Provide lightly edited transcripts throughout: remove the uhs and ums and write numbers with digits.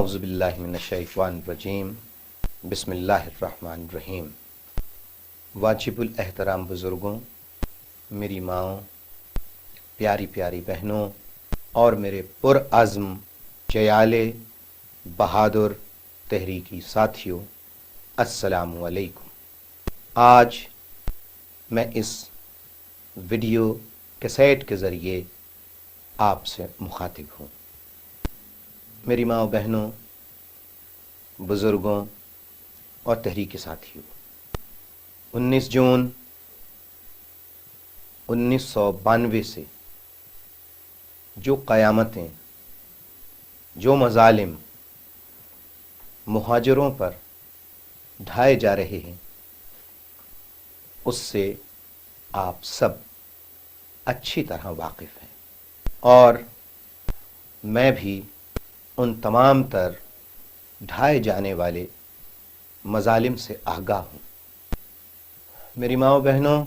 اعوذ باللہ من الشیطان الرجیم بسم اللہ الرحمن الرحیم۔ واجب الاحترام بزرگوں، میری ماؤں، پیاری پیاری بہنوں اور میرے پرعزم چیالے بہادر تحریکی ساتھیوں، السلام علیکم۔ آج میں اس ویڈیو کیسیٹ کے ذریعے آپ سے مخاطب ہوں۔ میری ماں بہنوں، بزرگوں اور تحریک ساتھیوں، 19 جون 1992 سے جو قیامتیں، جو مظالم مہاجروں پر ڈھائے جا رہے ہیں، اس سے آپ سب اچھی طرح واقف ہیں، اور میں بھی ان تمام تر ڈھائے جانے والے مظالم سے آگاہ ہوں۔ میری ماؤں بہنوں،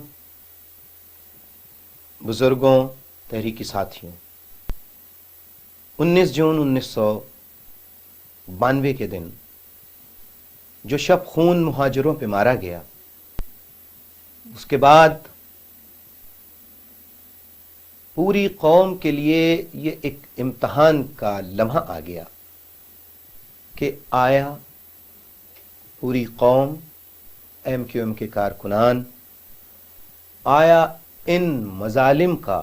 بزرگوں، تحریکی ساتھیوں، 19 جون 1992 کے دن جو شب خون مہاجروں پہ مارا گیا، اس کے بعد پوری قوم کے لیے یہ ایک امتحان کا لمحہ آ گیا کہ آیا پوری قوم، ایم کیو ایم کے کارکنان، آیا ان مظالم کا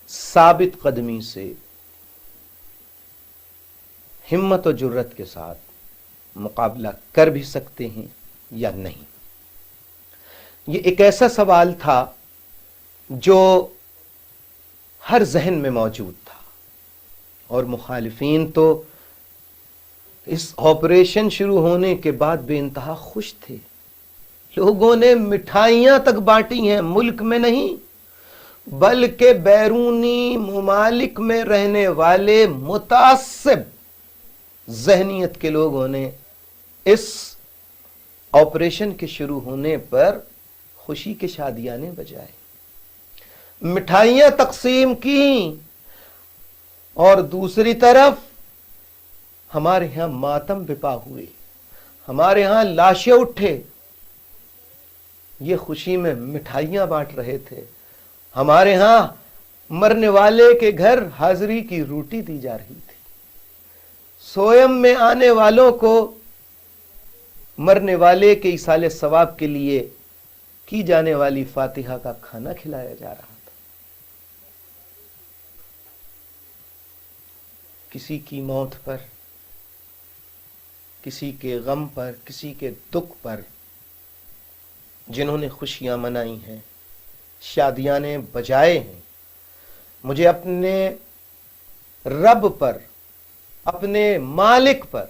ثابت قدمی سے، ہمت و جرت کے ساتھ مقابلہ کر بھی سکتے ہیں یا نہیں؟ یہ ایک ایسا سوال تھا جو ہر ذہن میں موجود تھا، اور مخالفین تو اس آپریشن شروع ہونے کے بعد بے انتہا خوش تھے۔ لوگوں نے مٹھائیاں تک بانٹی ہیں، ملک میں نہیں بلکہ بیرونی ممالک میں رہنے والے متعصب ذہنیت کے لوگوں نے اس آپریشن کے شروع ہونے پر خوشی کے شادیانے بجائے، مٹھائیاں تقسیم کی، اور دوسری طرف ہمارے ہاں ماتم بپا ہوئے، ہمارے ہاں لاشیں اٹھے، یہ خوشی میں مٹھائیاں بانٹ رہے تھے، ہمارے ہاں مرنے والے کے گھر حاضری کی روٹی دی جا رہی تھی، سویم میں آنے والوں کو مرنے والے کے ایصال ثواب کے لیے کی جانے والی فاتحہ کا کھانا کھلایا جا رہا تھا۔ کسی کی موت پر، کسی کے غم پر، کسی کے دکھ پر جنہوں نے خوشیاں منائی ہیں، شادیاں نے بجائے ہیں، مجھے اپنے رب پر، اپنے مالک پر،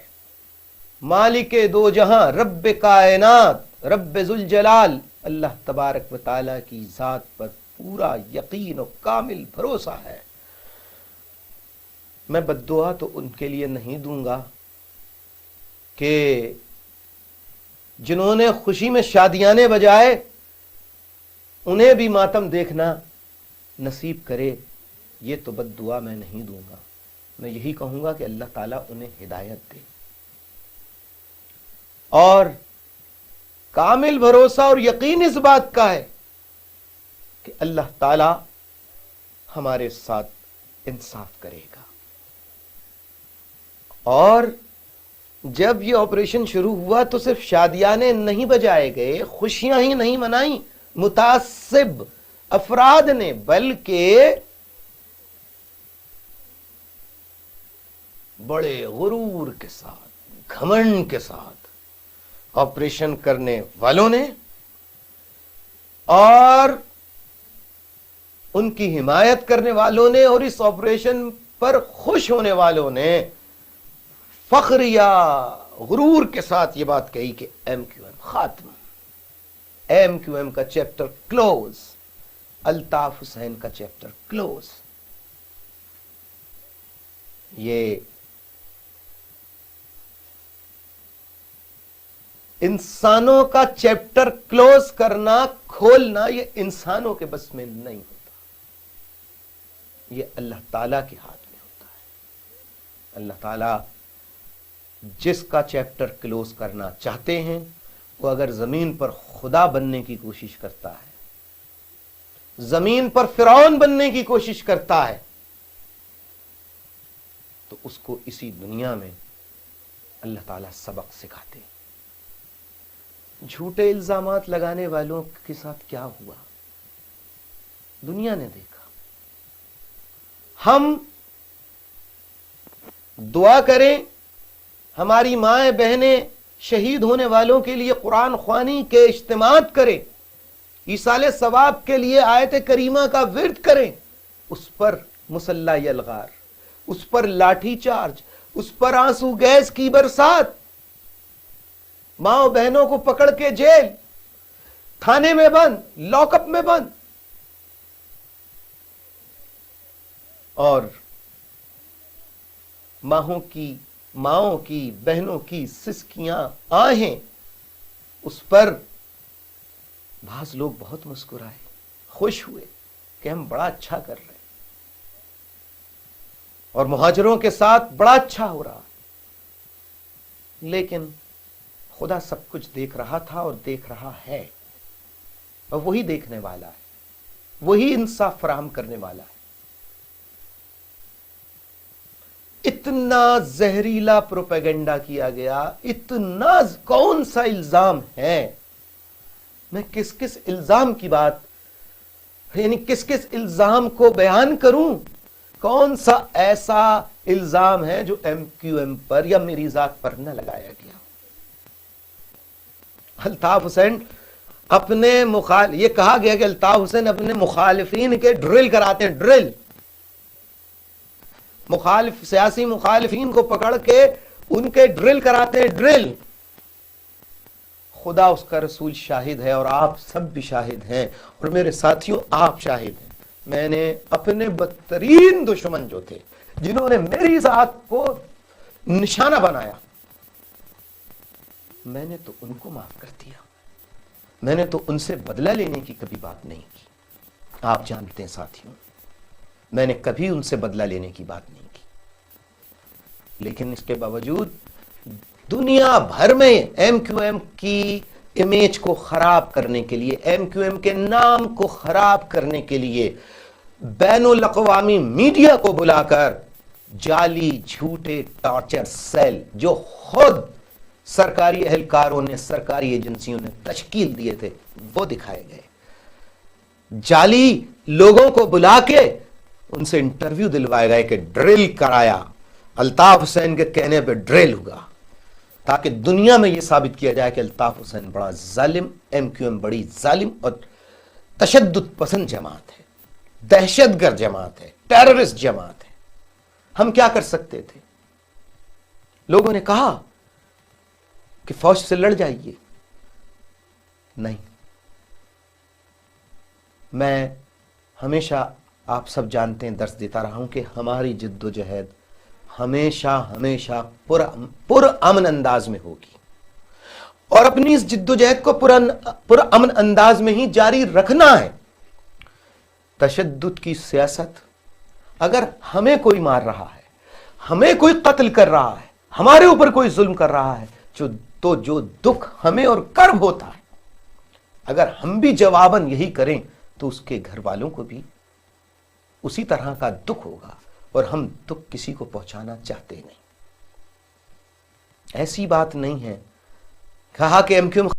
مالک دو جہاں، رب کائنات، رب ذوالجلال اللہ تبارک و تعالی کی ذات پر پورا یقین و کامل بھروسہ ہے۔ میں بد دعا تو ان کے لیے نہیں دوں گا کہ جنہوں نے خوشی میں شادیانے بجائے انہیں بھی ماتم دیکھنا نصیب کرے، یہ تو بد دعا میں نہیں دوں گا۔ میں یہی کہوں گا کہ اللہ تعالیٰ انہیں ہدایت دے، اور کامل بھروسہ اور یقین اس بات کا ہے کہ اللہ تعالیٰ ہمارے ساتھ انصاف کرے گا۔ اور جب یہ آپریشن شروع ہوا تو صرف شادیانے نہیں بجائے گئے، خوشیاں ہی نہیں منائیں متعصب افراد نے، بلکہ بڑے غرور کے ساتھ، گھمنڈ کے ساتھ آپریشن کرنے والوں نے اور ان کی حمایت کرنے والوں نے اور اس آپریشن پر خوش ہونے والوں نے فخر یا غرور کے ساتھ یہ بات کہی کہ ایم کیو ایم ختم، ایم کیو ایم کا چیپٹر کلوز، الطاف حسین کا چیپٹر کلوز۔ یہ انسانوں کا چیپٹر کلوز کرنا، کھولنا، یہ انسانوں کے بس میں نہیں ہوتا، یہ اللہ تعالیٰ کے ہاتھ میں ہوتا ہے۔ اللہ تعالیٰ جس کا چیپٹر کلوز کرنا چاہتے ہیں وہ اگر زمین پر خدا بننے کی کوشش کرتا ہے، زمین پر فرعون بننے کی کوشش کرتا ہے، تو اس کو اسی دنیا میں اللہ تعالیٰ سبق سکھاتے ہیں۔ جھوٹے الزامات لگانے والوں کے ساتھ کیا ہوا دنیا نے دیکھا۔ ہم دعا کریں، ہماری مائیں بہنیں شہید ہونے والوں کے لیے قرآن خوانی کے اجتماعات کریں، ایصال ثواب کے لیے آیت کریمہ کا ورد کریں، اس پر مسلح یلغار، اس پر لاٹھی چارج، اس پر آنسو گیس کی برسات، ماں بہنوں کو پکڑ کے جیل، تھانے میں بند، لاک اپ میں بند، اور ماؤں کی بہنوں کی سسکیاں آہیں، اس پر بعض لوگ بہت مسکرائے، خوش ہوئے کہ ہم بڑا اچھا کر رہے ہیں اور مہاجروں کے ساتھ بڑا اچھا ہو رہا، لیکن خدا سب کچھ دیکھ رہا تھا اور دیکھ رہا ہے، اور وہی دیکھنے والا ہے، وہی انصاف فراہم کرنے والا ہے۔ اتنا زہریلا پروپیگنڈا کیا گیا، اتنا کون سا الزام ہے، میں کس کس الزام کی بات، یعنی کس کس الزام کو بیان کروں، کون سا ایسا الزام ہے جو ایم کیو ایم پر یا میری ذات پر نہ لگایا گیا۔ الطاف حسین اپنے یہ کہا گیا کہ الطاف حسین اپنے مخالفین کے ڈرل کراتے ہیں، ڈرل، سیاسی مخالفین کو پکڑ کے ان کے ڈرل کراتے ہیں، ڈرل۔ خدا اس کا رسول شاہد ہے اور آپ سب بھی شاہد ہیں، اور میرے ساتھیوں آپ شاہد ہیں، میں نے اپنے بدترین دشمن جو تھے، جنہوں نے میری ذات کو نشانہ بنایا، میں نے تو ان کو معاف کر دیا، میں نے تو ان سے بدلہ لینے کی کبھی بات نہیں کی۔ آپ جانتے ہیں ساتھیوں، میں نے کبھی ان سے بدلہ لینے کی بات نہیں کی، لیکن اس کے باوجود دنیا بھر میں ایم کیو ایم کی امیج کو خراب کرنے کے لیے، ایم کیو ایم کے نام کو خراب کرنے کے لیے بین الاقوامی میڈیا کو بلا کر جعلی جھوٹے ٹارچر سیل جو خود سرکاری اہلکاروں نے، سرکاری ایجنسیوں نے تشکیل دیے تھے، وہ دکھائے گئے۔ جعلی لوگوں کو بلا کے ان سے انٹرویو دلوائے گئے کہ ڈرل کرایا، الطاف حسین کے کہنے پہ ڈرل ہوا، تاکہ دنیا میں یہ ثابت کیا جائے کہ الطاف حسین بڑا ظالم، ایم کیو ایم بڑی ظالم اور تشدد پسند جماعت ہے، دہشت گرد جماعت ہے، ٹیررسٹ جماعت ہے۔ ہم کیا کر سکتے تھے؟ لوگوں نے کہا کہ فوج سے لڑ جائیے، نہیں، میں ہمیشہ، آپ سب جانتے ہیں، درس دیتا رہا ہوں کہ ہماری جد و جہد ہمیشہ پر امن انداز میں ہوگی، اور اپنی اس جد و جہد کو پر امن انداز میں ہی جاری رکھنا ہے۔ تشدد کی سیاست، اگر ہمیں کوئی مار رہا ہے، ہمیں کوئی قتل کر رہا ہے، ہمارے اوپر کوئی ظلم کر رہا ہے، تو جو دکھ ہمیں اور کرب ہوتا ہے، اگر ہم بھی جواباً یہی کریں تو اس کے گھر والوں کو بھی اسی طرح کا دکھ ہوگا، اور ہم دکھ کسی کو پہنچانا چاہتے نہیں۔ ایسی بات نہیں ہے کہا کہ ایم کیو ایم